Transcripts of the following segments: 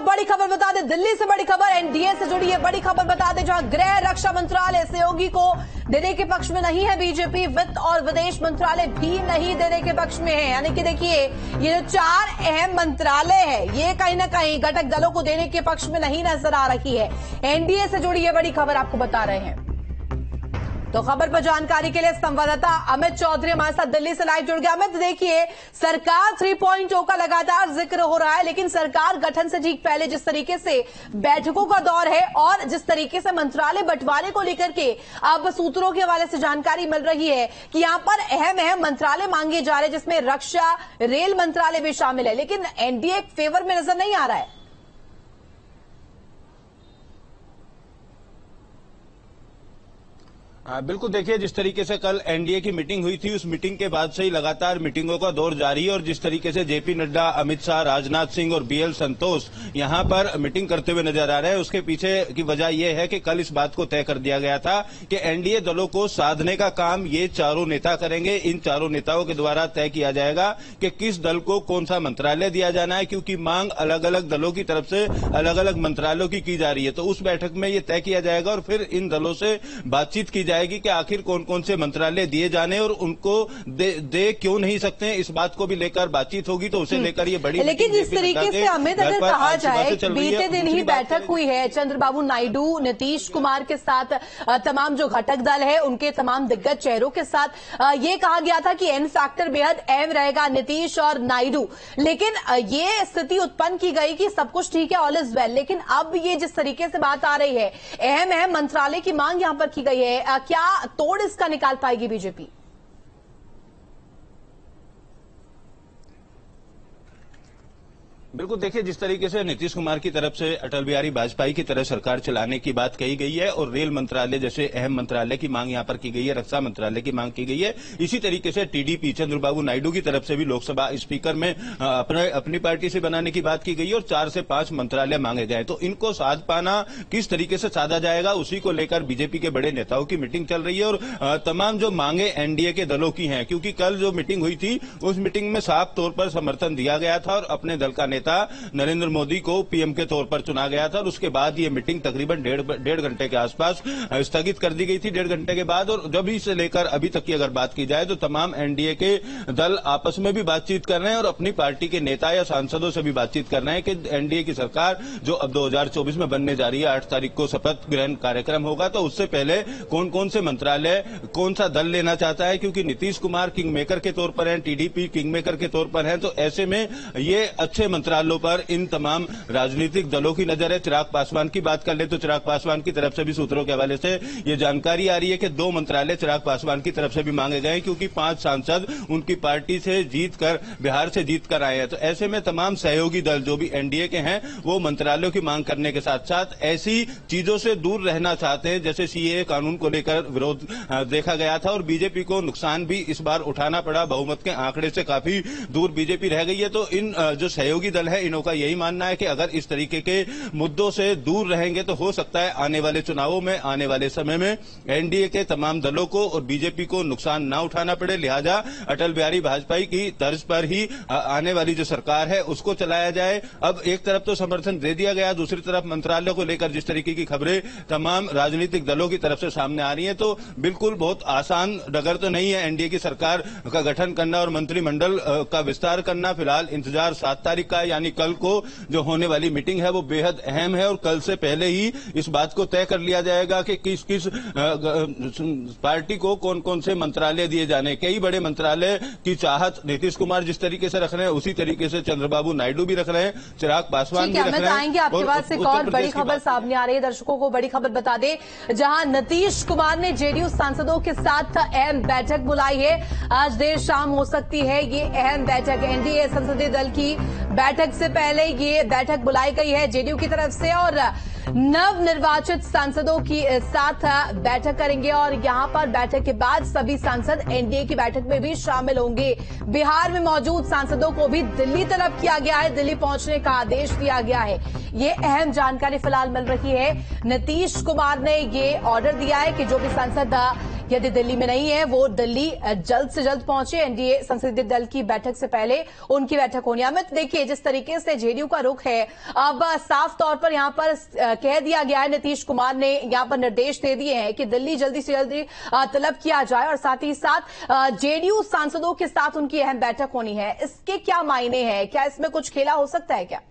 बड़ी खबर बता दें, दिल्ली से बड़ी खबर, एनडीए से जुड़ी है बड़ी खबर बता दें, जहां गृह रक्षा मंत्रालय सहयोगी को देने के पक्ष में नहीं है बीजेपी, वित्त और विदेश मंत्रालय भी नहीं देने के पक्ष में है। यानी कि देखिए, ये जो 4 अहम मंत्रालय है, ये कहीं ना कहीं घटक दलों को देने के पक्ष में नहीं नजर आ रही है। एनडीए से जुड़ी है बड़ी खबर आपको बता रहे हैं। तो खबर पर जानकारी के लिए संवाददाता अमित चौधरी हमारे साथ दिल्ली से लाइव जुड़ गया। अमित, देखिए, सरकार 3.0 का लगातार जिक्र हो रहा है, लेकिन सरकार गठन से ठीक पहले जिस तरीके से बैठकों का दौर है और जिस तरीके से मंत्रालय बंटवारे को लेकर के अब सूत्रों के हवाले से जानकारी मिल रही है कि यहां पर अहम मंत्रालय मांगे जा रहे हैं, जिसमें रक्षा, रेल मंत्रालय भी शामिल है, लेकिन एनडीए फेवर में नजर नहीं आ रहा है। बिल्कुल, देखिए, जिस तरीके से कल एनडीए की मीटिंग हुई थी, उस मीटिंग के बाद से ही लगातार मीटिंगों का दौर जारी है और जिस तरीके से जेपी नड्डा, अमित शाह, राजनाथ सिंह और बीएल संतोष यहां पर मीटिंग करते हुए नजर आ रहे हैं, उसके पीछे की वजह यह है कि कल इस बात को तय कर दिया गया था कि एनडीए दलों को साधने का काम ये चारों नेता करेंगे। इन चारों नेताओं के द्वारा तय किया जाएगा कि किस दल को कौन सा मंत्रालय दिया जाना है, क्योंकि मांग अलग अलग दलों की तरफ से अलग अलग मंत्रालयों की जा रही है। तो उस बैठक में ये तय किया जाएगा और फिर इन दलों से बातचीत की जाएगी कि आखिर कौन कौन से मंत्रालय दिए जाने और उनको दे क्यों नहीं सकते हैं। इस बात को भी लेकर बातचीत होगी, तो उसे लेकर ये बड़ी, लेकिन जिस तरीके से अमित अगर कहा जाए, बीते दिन ही बैठक हुई है चंद्रबाबू नायडू, नीतीश कुमार के साथ, तमाम जो घटक दल है उनके तमाम दिग्गज चेहरों के साथ ये कहा गया था कि एन फैक्टर बेहद अहम रहेगा, नीतीश और नायडू। लेकिन ये स्थिति उत्पन्न की गई कि सब कुछ ठीक है, ऑल इज वेल, लेकिन अब ये जिस तरीके से बात आ रही है, अहम मंत्रालय की मांग यहां पर की गई है, क्या तोड़ इसका निकाल पाएगी बीजेपी? बिल्कुल, देखिए, जिस तरीके से नीतीश कुमार की तरफ से अटल बिहारी वाजपेयी की तरह सरकार चलाने की बात कही गई है और रेल मंत्रालय जैसे अहम मंत्रालय की मांग यहां पर की गई है, रक्षा मंत्रालय की मांग की गई है, इसी तरीके से टीडीपी चंद्रबाबू नायडू की तरफ से भी लोकसभा स्पीकर में अपनी पार्टी से बनाने की बात की गई है और 4 से 5 मंत्रालय मांगे गए। तो इनको साध पाना, किस तरीके से साधा जाएगा, उसी को लेकर बीजेपी के बड़े नेताओं की मीटिंग चल रही है और तमाम जो मांगे एनडीए के दलों की हैं, क्योंकि कल जो मीटिंग हुई थी उस मीटिंग में साफ तौर पर समर्थन दिया गया था और अपने दल का नरेंद्र मोदी को पीएम के तौर पर चुना गया था और उसके बाद ये मीटिंग तकरीबन डेढ़ घंटे के आसपास स्थगित कर दी गई थी, 1.5 घंटे के बाद। और जब से लेकर अभी तक की अगर बात की जाए तो तमाम एनडीए के दल आपस में भी बातचीत कर रहे हैं और अपनी पार्टी के नेता या सांसदों से भी बातचीत कर रहे हैं कि एनडीए की सरकार जो अब 2024 में बनने जा रही है, 8 तारीख को शपथ ग्रहण कार्यक्रम होगा, तो उससे पहले कौन कौन से मंत्रालय, कौन सा दल लेना चाहता है, क्योंकि नीतीश कुमार किंग मेकर के तौर पर है, टीडीपी किंग मेकर के तौर पर है। तो ऐसे में ये अच्छे मंत्रालयों पर इन तमाम राजनीतिक दलों की नजर है। चिराग पासवान की बात कर ले तो चिराग पासवान की तरफ से भी सूत्रों के हवाले से ये जानकारी आ रही है कि 2 मंत्रालय चिराग पासवान की तरफ से भी मांगे गए, क्योंकि 5 सांसद उनकी पार्टी से जीतकर, बिहार से जीतकर आए हैं। तो ऐसे में तमाम सहयोगी दल जो भी एनडीए के हैं वो मंत्रालयों की मांग करने के साथ साथ ऐसी चीजों से दूर रहना चाहते हैं जैसे सीएए कानून को लेकर विरोध देखा गया था और बीजेपी को नुकसान भी इस बार उठाना पड़ा, बहुमत के आंकड़े से काफी दूर बीजेपी रह गई है। तो इन जो सहयोगी दल है, इनका यही मानना है कि अगर इस तरीके के मुद्दों से दूर रहेंगे तो हो सकता है आने वाले चुनावों में, आने वाले समय में एनडीए के तमाम दलों को और बीजेपी को नुकसान ना उठाना पड़े। लिहाजा अटल बिहारी वाजपेयी की तर्ज पर ही आने वाली जो सरकार है उसको चलाया जाए। अब एक तरफ तो समर्थन दे दिया गया, दूसरी तरफ मंत्रालय को लेकर जिस तरीके की खबरें तमाम राजनीतिक दलों की तरफ से सामने आ रही है, तो बिल्कुल बहुत आसान डगर तो नहीं है एनडीए की सरकार का गठन करना और मंत्रिमंडल का विस्तार करना। फिलहाल इंतजार 7 तारीख का, यानी कल को जो होने वाली मीटिंग है वो बेहद अहम है और कल से पहले ही इस बात को तय कर लिया जाएगा कि किस किस पार्टी को कौन कौन से मंत्रालय दिए जाने। कई बड़े मंत्रालय की चाहत नीतीश कुमार जिस तरीके से रख रहे हैं उसी तरीके से चंद्रबाबू नायडू भी रख रहे हैं, चिराग पासवान भी रख रहे हैं। आएंगे आपके पास एक और बड़ी खबर सामने आ रही है, दर्शकों को बड़ी खबर बता दें, जहां नीतीश कुमार ने जेडीयू सांसदों के साथ अहम बैठक बुलाई है। आज देर शाम हो सकती है ये अहम बैठक, एनडीए संसदीय दल की बैठक से पहले ये बैठक बुलाई गई है जेडीयू की तरफ से और नव निर्वाचित सांसदों की साथ बैठक करेंगे और यहां पर बैठक के बाद सभी सांसद एनडीए की बैठक में भी शामिल होंगे। बिहार में मौजूद सांसदों को भी दिल्ली तलब किया गया है, दिल्ली पहुंचने का आदेश दिया गया है। ये अहम जानकारी फिलहाल मिल रही है। नीतीश कुमार ने ये ऑर्डर दिया है कि जो भी सांसद यदि दिल्ली में नहीं है, वो दिल्ली जल्द से जल्द पहुंचे। एनडीए संसदीय दल की बैठक से पहले उनकी बैठक होनी है। अमित, देखिए जिस तरीके से जेडीयू का रुख है, अब साफ तौर पर यहां पर कह दिया गया है, नीतीश कुमार ने यहां पर निर्देश दे दिए हैं कि दिल्ली जल्दी से जल्दी तलब किया जाए और साथ ही साथ जेडीयू सांसदों के साथ उनकी अहम बैठक होनी है। इसके क्या मायने हैं? क्या इसमें कुछ खेला हो सकता है क्या?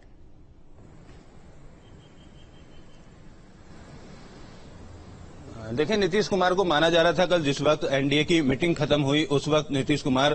देखिए, नीतीश कुमार को माना जा रहा था कल जिस वक्त एनडीए की मीटिंग खत्म हुई उस वक्त नीतीश कुमार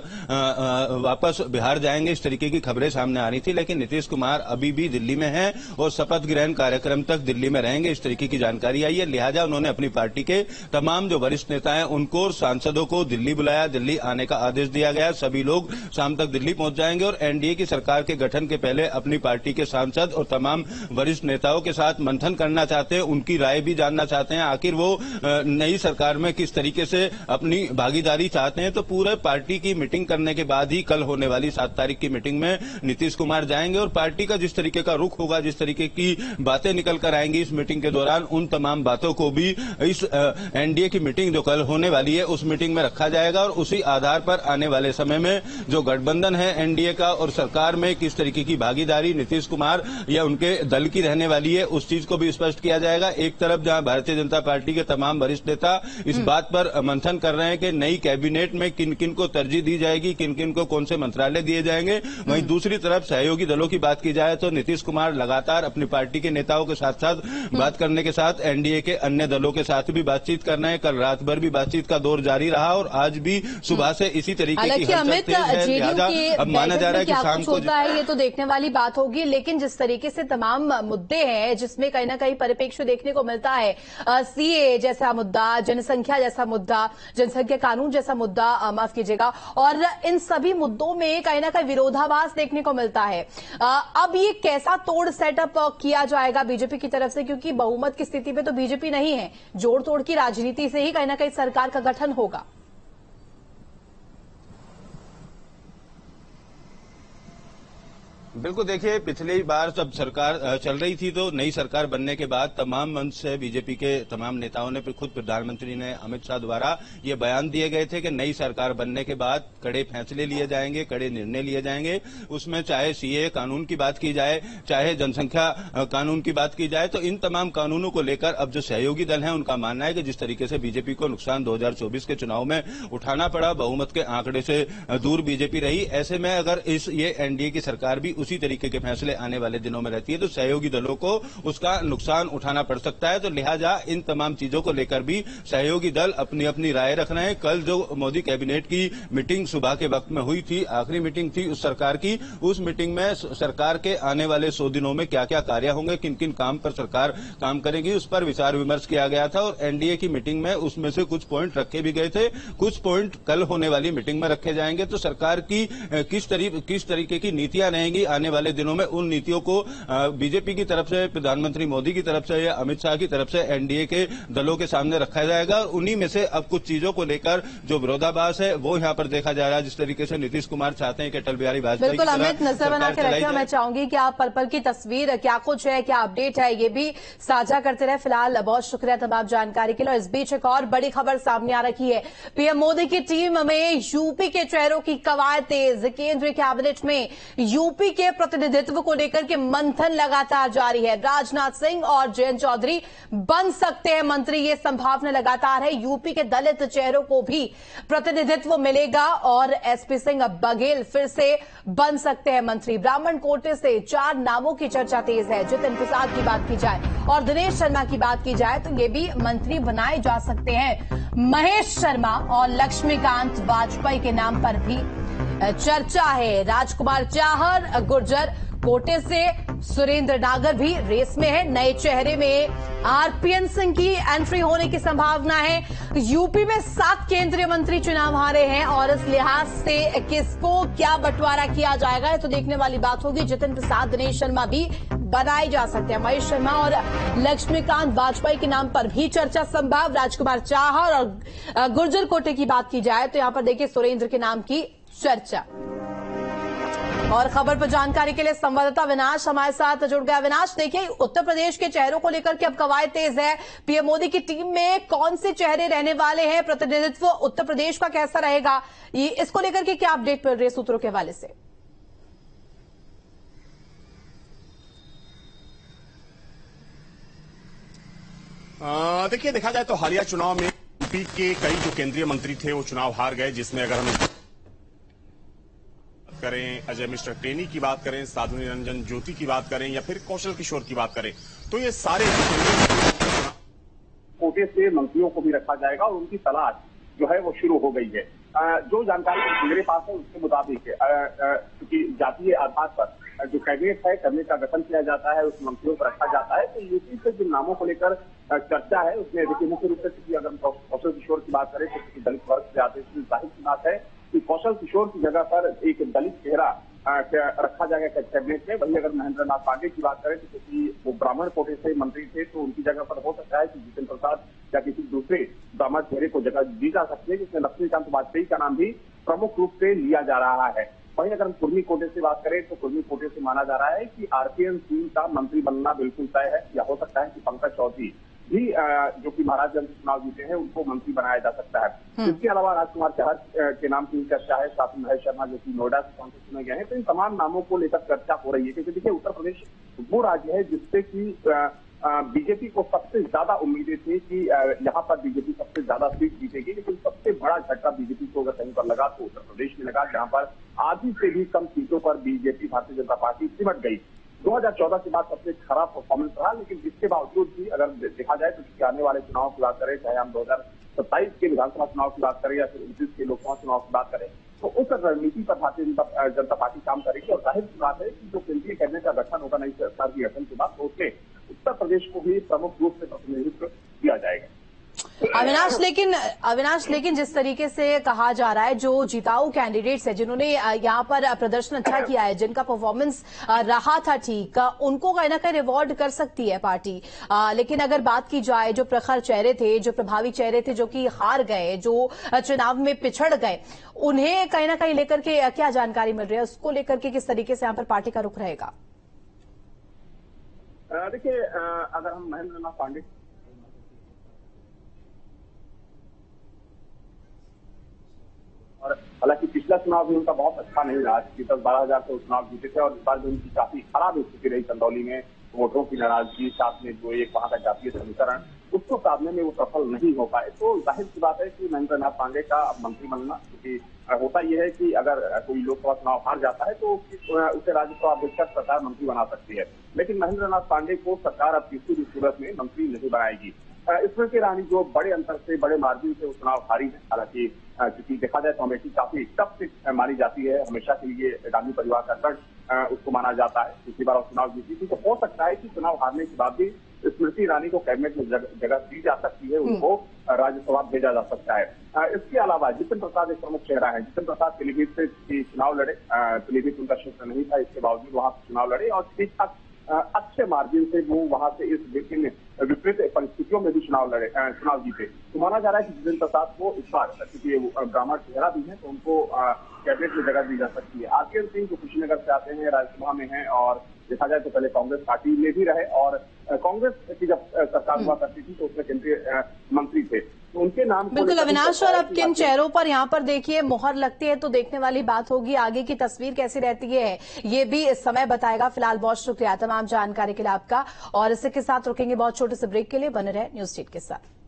वापस बिहार जाएंगे, इस तरीके की खबरें सामने आ रही थी। लेकिन नीतीश कुमार अभी भी दिल्ली में हैं और शपथ ग्रहण कार्यक्रम तक दिल्ली में रहेंगे, इस तरीके की जानकारी आई है। लिहाजा उन्होंने अपनी पार्टी के तमाम जो वरिष्ठ नेता हैं उनको और सांसदों को दिल्ली बुलाया, दिल्ली आने का आदेश दिया गया। सभी लोग शाम तक दिल्ली पहुंच जाएंगे और एनडीए की सरकार के गठन के पहले अपनी पार्टी के सांसद और तमाम वरिष्ठ नेताओं के साथ मंथन करना चाहते हैं, उनकी राय भी जानना चाहते हैं। आखिर वो नई सरकार में किस तरीके से अपनी भागीदारी चाहते हैं। तो पूरे पार्टी की मीटिंग करने के बाद ही कल होने वाली 7 तारीख की मीटिंग में नीतीश कुमार जाएंगे और पार्टी का जिस तरीके का रुख होगा, जिस तरीके की बातें निकल कर आएंगी इस मीटिंग के दौरान, उन तमाम बातों को भी इस एनडीए की मीटिंग जो कल होने वाली है उस मीटिंग में रखा जाएगा और उसी आधार पर आने वाले समय में जो गठबंधन है एनडीए का और सरकार में किस तरीके की भागीदारी नीतीश कुमार या उनके दल की रहने वाली है, उस चीज को भी स्पष्ट किया जाएगा। एक तरफ जहां भारतीय जनता पार्टी के तमाम वरिष्ठ नेता इस बात पर मंथन कर रहे हैं कि नई कैबिनेट में किन किन को तरजीह दी जाएगी, किन किन को कौन से मंत्रालय दिए जाएंगे, वहीं दूसरी तरफ सहयोगी दलों की बात की जाए तो नीतीश कुमार लगातार अपनी पार्टी के नेताओं के साथ साथ बात करने के साथ एनडीए के अन्य दलों के साथ भी बातचीत कर रहे हैं। कल रात भर भी बातचीत का दौर जारी रहा और आज भी सुबह से इसी तरीके की हलचल तेज है। लिहाजा अब माना जा रहा है कि शाम को होता है, ये तो देखने वाली बात होगी। लेकिन जिस तरीके से तमाम मुद्दे हैं जिसमें कहीं ना कहीं परिप्रेक्ष्य देखने को मिलता है, सीए जैसा मुद्दा, जनसंख्या जैसा मुद्दा, जनसंख्या कानून जैसा मुद्दा, माफ कीजिएगा, और इन सभी मुद्दों में कहीं ना कहीं विरोधाभास देखने को मिलता है। अब ये कैसा तोड़ सेटअप किया जाएगा बीजेपी की तरफ से, क्योंकि बहुमत की स्थिति पे तो बीजेपी नहीं है, जोड़ तोड़ की राजनीति से ही कहीं ना कहीं सरकार का गठन होगा। बिल्कुल, देखिए पिछली बार जब सरकार चल रही थी तो नई सरकार बनने के बाद तमाम मंच से बीजेपी के तमाम नेताओं ने, खुद प्रधानमंत्री ने अमित शाह द्वारा ये बयान दिए गए थे कि नई सरकार बनने के बाद कड़े फैसले लिए जाएंगे, कड़े निर्णय लिए जाएंगे। उसमें चाहे सीए कानून की बात की जाए, चाहे जनसंख्या कानून की बात की जाए, तो इन तमाम कानूनों को लेकर अब जो सहयोगी दल हैं उनका मानना है कि जिस तरीके से बीजेपी को नुकसान 2024 के चुनाव में उठाना पड़ा, बहुमत के आंकड़े से दूर बीजेपी रही, ऐसे में अगर ये एनडीए की सरकार भी उसी तरीके के फैसले आने वाले दिनों में रहती है तो सहयोगी दलों को उसका नुकसान उठाना पड़ सकता है। तो लिहाजा इन तमाम चीजों को लेकर भी सहयोगी दल अपनी अपनी राय रख रहे हैं। कल जो मोदी कैबिनेट की मीटिंग सुबह के वक्त में हुई थी, आखिरी मीटिंग थी उस सरकार की, उस मीटिंग में सरकार के आने वाले 100 दिनों में क्या क्या कार्य होंगे, किन किन काम पर सरकार काम करेगी, उस पर विचार विमर्श किया गया था और एनडीए की मीटिंग में उसमें से कुछ पॉइंट रखे भी गए थे, कुछ पॉइंट कल होने वाली मीटिंग में रखे जाएंगे। तो सरकार की किस तरीके की नीतियां रहेंगी आने वाले दिनों में, उन नीतियों को बीजेपी की तरफ से, प्रधानमंत्री मोदी की तरफ से या अमित शाह की तरफ से एनडीए के दलों के सामने रखा जाएगा और उन्हीं में से अब कुछ चीजों को लेकर जो विरोधाभास है वो यहां पर देखा जा रहा है। जिस तरीके से नीतीश कुमार चाहते हैं कि अटल बिहारी वाजपेयी बिल्कुल अमित, नजर बना के रखिए। मैं चाहूंगी कि आप पल पल की तस्वीर क्या कुछ है, क्या अपडेट है, ये भी साझा करते रहे। फिलहाल बहुत शुक्रिया तमाम जानकारी के लिए। इस बीच एक और बड़ी खबर सामने आ रखी है, पीएम मोदी की टीम में यूपी के चेहरों की कवायद तेज। केंद्रीय कैबिनेट में यूपी के प्रतिनिधित्व को लेकर के मंथन लगातार जारी है। राजनाथ सिंह और जयंत चौधरी बन सकते हैं मंत्री, ये संभावना लगातार है। यूपी के दलित चेहरों को भी प्रतिनिधित्व मिलेगा और एसपी सिंह बघेल फिर से बन सकते हैं मंत्री। ब्राह्मण कोटे से 4 नामों की चर्चा तेज है। जितिन प्रसाद की बात की जाए और दिनेश शर्मा की बात की जाए तो ये भी मंत्री बनाए जा सकते हैं। महेश शर्मा और लक्ष्मीकांत वाजपेयी के नाम पर भी चर्चा है। राजकुमार चाहर गुर्जर कोटे से सुरेंद्र नागर भी रेस में है। नए चेहरे में आरपीएन सिंह की एंट्री होने की संभावना है। यूपी में 7 केंद्रीय मंत्री चुनाव हारे हैं और इस लिहाज से किसको क्या बंटवारा किया जाएगा ये तो देखने वाली बात होगी। जितिन प्रसाद, दिनेश शर्मा भी बनाए जा सकते हैं। महेश शर्मा और लक्ष्मीकांत वाजपेयी के नाम पर भी चर्चा संभव। राजकुमार चाहर और गुर्जर कोटे की बात की जाए तो यहां पर देखिए सुरेंद्र के नाम की चर्चा। और खबर पर जानकारी के लिए संवाददाता अविनाश हमारे साथ जुड़ गया। अविनाश, देखिए उत्तर प्रदेश के चेहरों को लेकर के अब कवायद तेज है। पीएम मोदी की टीम में कौन से चेहरे रहने वाले हैं, प्रतिनिधित्व उत्तर प्रदेश का कैसा रहेगा, ये इसको लेकर के क्या अपडेट मिल रही है सूत्रों के हवाले से? देखिए, देखा जाए तो हालिया चुनाव में यूपी के कई जो केंद्रीय मंत्री थे वो चुनाव हार गए, जिसमें अगर हम करें अजय मिश्रा टेनी की बात करें, साधु निरंजन ज्योति की बात करें या फिर कौशल किशोर की बात करें, तो ये सारे कोटे से मंत्रियों को भी रखा जाएगा और उनकी तलाश जो है वो शुरू हो गई है। जो जानकारी मेरे पास है उसके मुताबिक क्योंकि जातीय आधार पर जो कैबिनेट है, कैबिनेट का गठन किया जाता है, उस मंत्रियों को रखा जाता है, तो यूपी से जिन नामों को लेकर चर्चा है उसमें देखिए मुख्य रूप से अगर कौशल किशोर की बात करें तो दलित वर्ग से आते हैं, जाहिर सी बात है कि कौशल किशोर की जगह पर एक दलित चेहरा रखा जाएगा कैबिनेट में। वहीं अगर महेंद्र नाथ पांडे की बात करें तो क्योंकि वो ब्राह्मण कोटे से मंत्री थे, तो उनकी जगह पर हो सकता है कि जितेंद्र प्रसाद या किसी दूसरे ब्राह्मण चेहरे को जगह दी जा सकती है, जिसमें लक्ष्मीकांत वाजपेयी का नाम भी प्रमुख रूप से लिया जा रहा है। वहीं अगर हम कुर्मी कोटे से बात करें तो कुर्मी कोटे से माना जा रहा है कि आरपीएन सिंह का मंत्री बनना बिल्कुल तय है, या हो सकता है कि पंकज चौधरी भी जो कि महाराजगंज चुनाव जीते हैं उनको मंत्री बनाया जा सकता है। इसके अलावा राजकुमार चाहर के नाम की चर्चा है, साथ में महेश शर्मा जो कि नोएडा से सांसद चुने गए हैं। तो इन तमाम नामों को लेकर चर्चा हो रही है, क्योंकि देखिए उत्तर प्रदेश वो राज्य है जिससे कि बीजेपी को सबसे ज्यादा उम्मीदें थी कि यहाँ पर बीजेपी सबसे ज्यादा सीट जीतेगी, लेकिन सबसे बड़ा झटका बीजेपी को अगर कहीं पर लगा तो उत्तर प्रदेश में लगा, जहाँ पर आधी से भी कम सीटों पर बीजेपी भारतीय जनता पार्टी सिमट गई। 2014 के बाद सबसे खराब परफॉर्मेंस रहा, लेकिन इसके बावजूद भी अगर देखा जाए तो आने वाले चुनाव की बात करें, चाहे हम 2027 के विधानसभा चुनाव की बात करें या फिर 29 के लोकसभा चुनाव की बात करें, तो उस रणनीति पर भारतीय जनता पार्टी काम करेगी। और जाहिर सी बात है कि जो केंद्रीय कैबिनेट का गठन होगा नई सरकार के गठन के बाद, तो उसमें उत्तर प्रदेश को भी प्रमुख रूप से प्रतिनिधित्व दिया जाएगा। अविनाश, लेकिन जिस तरीके से कहा जा रहा है, जो जिताऊ कैंडिडेट्स है जिन्होंने यहाँ पर प्रदर्शन अच्छा किया है, जिनका परफॉर्मेंस रहा था ठीक, उनको कहीं ना कहीं रिवॉर्ड कर सकती है पार्टी। लेकिन अगर बात की जाए जो प्रखर चेहरे थे, जो प्रभावी चेहरे थे, जो कि हार गए, जो चुनाव में पिछड़ गए, उन्हें कहीं ना कहीं लेकर के क्या जानकारी मिल रही है, उसको लेकर के किस तरीके से यहाँ पर पार्टी का रुख रहेगा? देखिए, अगर हम महेंद्र नाथ पांडे और हालांकि पिछला चुनाव भी उनका बहुत अच्छा नहीं रहा, 10-12 हजार से चुनाव जीते थे, और इस बार भी उनकी काफी खराब स्थिति रही चंदौली में, वोटरों की नाराजगी, साथ में जो एक वहां का जातीय समीकरण, उसको साधने में वो सफल नहीं हो पाए। तो जाहिर सी बात है कि महेंद्र नाथ पांडे का मंत्री बनना, क्योंकि होता यह है कि अगर कोई लोकसभा चुनाव हार जाता है तो उसे राज्यसभा अध्यक्ष सरकार मंत्री बना सकती है, लेकिन महेंद्र नाथ पांडे को सरकार अब किसी भी सूरत में मंत्री नहीं बनाएगी। स्मृति ईरानी जो बड़े अंतर से, बड़े मार्जिन से वो चुनाव हारी है, हालांकि क्योंकि देखा जाए तो अमेठी काफी टफ सीट मानी जाती है, हमेशा के लिए गांधी परिवार का गढ़ उसको माना जाता है, पिछली बार चुनाव जीती थी, तो हो सकता है कि चुनाव हारने के बाद भी स्मृति ईरानी को कैबिनेट में जगह दी जा सकती है, उनको राज्यसभा भेजा जा सकता है। इसके अलावा जितेंद्र प्रसाद एक प्रमुख चेहरा है। जितेंद्र प्रसाद पीलीभीत से चुनाव लड़े, पीलीभीत उनका क्षेत्र नहीं था, इसके बावजूद वहां से चुनाव लड़े और ठीक ठाक अच्छे मार्जिन से वो वहां से इस विपरीत परिस्थितियों में भी चुनाव जीते। तो माना जा रहा है कि जितेंद्र प्रसाद को इस बार, क्योंकि ब्राह्मण चेहरा भी है, तो उनको कैबिनेट में जगह दी जा सकती है। आरपीएन सिंह जो कुशीनगर से आते हैं, राज्यसभा में हैं, और देखा जाए तो पहले कांग्रेस पार्टी में भी रहे, और कांग्रेस की जब सरकार हुआ करती थी तो उसमें केंद्रीय मंत्री थे, तो उनके नाम बिल्कुल अविनाश। और अब किन चेहरों पर यहाँ पर देखिए मोहर लगती है तो देखने वाली बात होगी, आगे की तस्वीर कैसी रहती है ये भी इस समय बताएगा। फिलहाल बहुत शुक्रिया तमाम जानकारी के लिए आपका, और इसी के साथ रुकेंगे बहुत छोटे से ब्रेक के लिए। बने रहे न्यूज़ 8 के साथ।